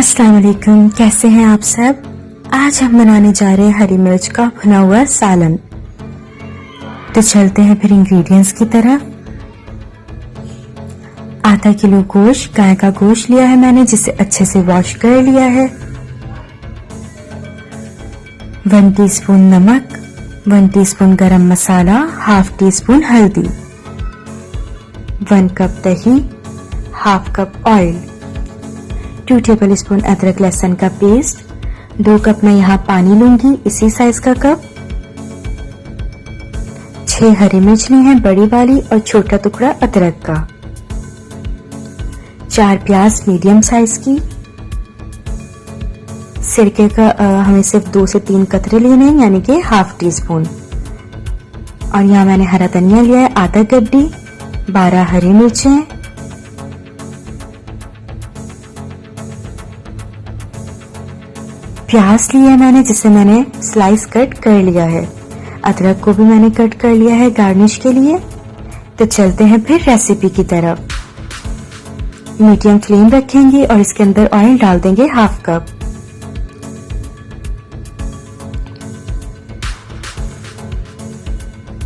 अस्सलाम वालेकुम, कैसे हैं आप सब। आज हम बनाने जा रहे हैं हरी मिर्च का भुना हुआ सालन। तो चलते हैं फिर इंग्रेडिएंट्स की तरफ। आधा किलो गोश्त, गाय का गोश्त लिया है मैंने, जिसे अच्छे से वॉश कर लिया है। 1 टीस्पून नमक, 1 टीस्पून गरम मसाला, हाफ टी स्पून हल्दी, 1 कप दही, half cup oil, 2 table spoon अदरक लहसुन का पेस्ट, 2 कप मैं यहाँ पानी लूंगी, इसी साइज का कप। 6 हरी मिर्च ली हैं बड़ी वाली और छोटा टुकड़ा अदरक का। 4 प्याज मीडियम साइज की। सिरके का हमें सिर्फ 2 से 3 कतरे लेने हैं, यानी कि हाफ टी स्पून। और यहाँ मैंने हरा धनिया लिया है आधा गड्डी, 12 हरी मिर्चें, प्याज लिया है मैंने, जिसे मैंने स्लाइस कट कर लिया है। अदरक को भी मैंने कट कर लिया है गार्निश के लिए। तो चलते हैं फिर रेसिपी की तरफ। मीडियम फ्लेम रखेंगे और इसके अंदर ऑयल डाल देंगे हाफ कप।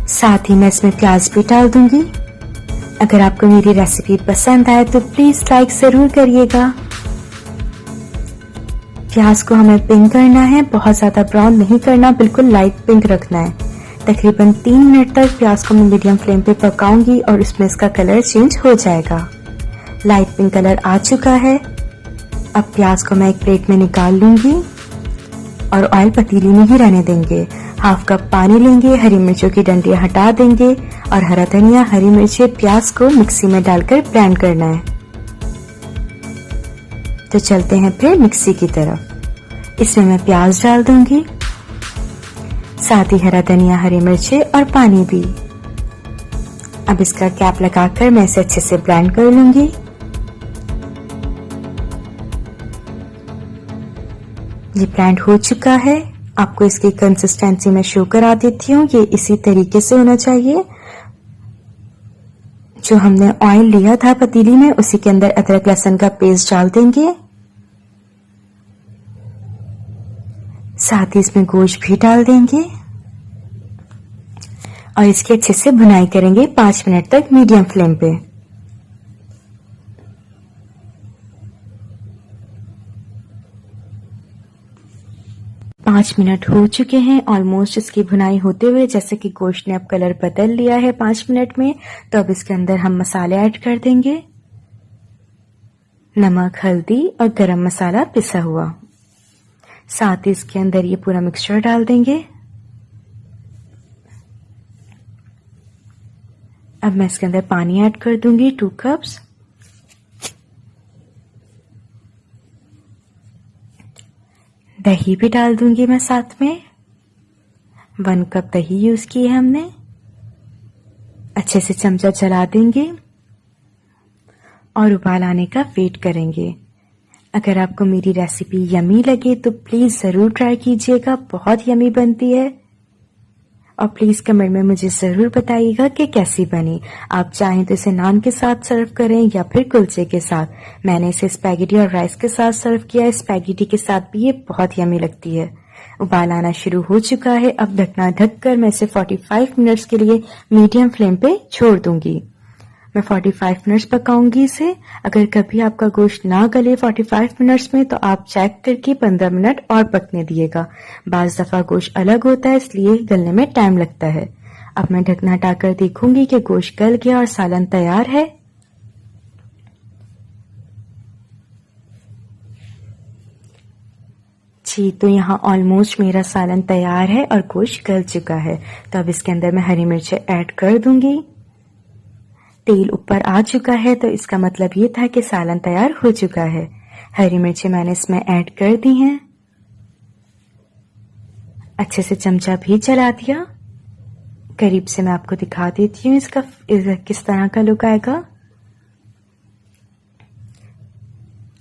साथ ही मैं इसमें प्याज भी डाल दूंगी। अगर आपको मेरी रेसिपी पसंद आए तो प्लीज लाइक जरूर करिएगा। प्याज को हमें पिंक करना है, बहुत ज्यादा ब्राउन नहीं करना, बिल्कुल लाइट पिंक रखना है। तकरीबन 3 मिनट तक प्याज को मैं मीडियम फ्लेम पे पकाऊंगी और इसमें इसका कलर चेंज हो जाएगा। लाइट पिंक कलर आ चुका है। अब प्याज को मैं एक प्लेट में निकाल लूंगी और ऑयल पतीली में ही रहने देंगे। हाफ कप पानी लेंगे, हरी मिर्चों की डंडियां हटा देंगे और हरा धनिया, हरी मिर्चें, प्याज को मिक्सी में डालकर ब्लेंड करना है। तो चलते हैं फिर मिक्सी की तरफ। इसमें मैं प्याज डाल दूंगी, साथ ही हरा धनिया, हरी मिर्चें और पानी भी। अब इसका कैप लगाकर मैं इसे अच्छे से ब्लेंड कर लूंगी। ये ब्लेंड हो चुका है। आपको इसकी कंसिस्टेंसी में शो करा देती हूँ। ये इसी तरीके से होना चाहिए। जो हमने ऑयल लिया था पतीली में, उसी के अंदर अदरक लहसुन का पेस्ट डाल देंगे। साथ ही इसमें गोश्त भी डाल देंगे और इसकी अच्छे से भुनाई करेंगे 5 मिनट तक मीडियम फ्लेम पे। पाँच मिनट हो चुके हैं ऑलमोस्ट इसकी भुनाई होते हुए। जैसे कि गोश्त ने अब कलर बदल लिया है 5 मिनट में, तो अब इसके अंदर हम मसाले ऐड कर देंगे। नमक, हल्दी और गरम मसाला पिसा हुआ। साथ ही इसके अंदर ये पूरा मिक्सचर डाल देंगे। अब मैं इसके अंदर पानी ऐड कर दूंगी 2 कप्स। दही भी डाल दूंगी मैं साथ में। 1 कप दही यूज की है हमने। अच्छे से चमचा चला देंगे और उबाल आने का वेट करेंगे। अगर आपको मेरी रेसिपी यमी लगे तो प्लीज जरूर ट्राई कीजिएगा, बहुत यमी बनती है। और प्लीज कमेंट में मुझे जरूर बताइएगा कि कैसी बनी। आप चाहें तो इसे नान के साथ सर्व करें या फिर कुलचे के साथ। मैंने इसे स्पैगेटी और राइस के साथ सर्व किया है। स्पैगेटी के साथ भी ये बहुत यमी लगती है। उबाल आना शुरू हो चुका है। अब ढकना ढककर मैं इसे 45 मिनट्स के लिए मीडियम फ्लेम पे छोड़ दूंगी। मैं 45 मिनट्स पकाऊंगी इसे। अगर कभी आपका गोश्त ना गले 45 मिनट्स में, तो आप चेक करके 15 मिनट और पकने दिएगा। बाज दफा गोश्त अलग होता है, इसलिए गलने में टाइम लगता है। अब मैं ढकना हटाकर देखूंगी कि गोश्त गल गया और सालन तैयार है। जी, तो यहाँ ऑलमोस्ट मेरा सालन तैयार है और गोश्त गल चुका है। तो अब इसके अंदर मैं हरी मिर्चें ऐड कर दूंगी। तेल ऊपर आ चुका है, तो इसका मतलब ये था कि सालन तैयार हो चुका है। हरी मिर्चें मैंने इसमें ऐड कर दी हैं। अच्छे से चमचा भी चला दिया। करीब से मैं आपको दिखा देती हूँ इसका किस तरह का लुक आएगा।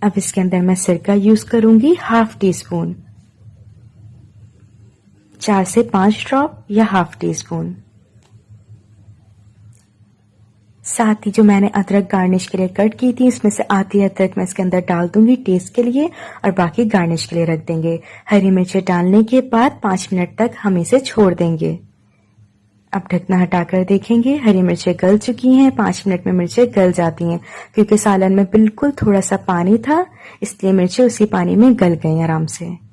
अब इसके अंदर मैं सिरका यूज करूंगी हाफ टी स्पून, 4 से 5 ड्रॉप या हाफ टी स्पून। साथ ही जो मैंने अदरक गार्निश के लिए कट की थी, उसमें से आधी अदरक मैं इसके अंदर डाल दूंगी टेस्ट के लिए और बाकी गार्निश के लिए रख देंगे। हरी मिर्चें डालने के बाद 5 मिनट तक हम इसे छोड़ देंगे। अब ढकना हटाकर देखेंगे, हरी मिर्चें गल चुकी हैं। 5 मिनट में मिर्चें गल जाती हैं। क्योंकि सालन में बिल्कुल थोड़ा सा पानी था, इसलिए मिर्चें उसी पानी में गल गई आराम से।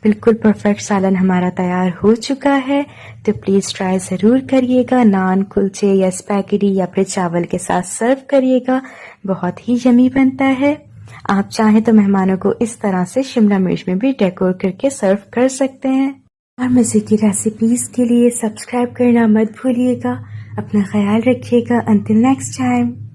बिल्कुल परफेक्ट सालन हमारा तैयार हो चुका है। तो प्लीज ट्राई जरूर करिएगा। नान, कुलचे या स्पैगेटी या फिर चावल के साथ सर्व करिएगा, बहुत ही यमी बनता है। आप चाहें तो मेहमानों को इस तरह से शिमला मिर्च में भी डेकोर करके सर्व कर सकते हैं। और मजे की रेसिपीज के लिए सब्सक्राइब करना मत भूलिएगा। अपना ख्याल रखिएगा। Until next time.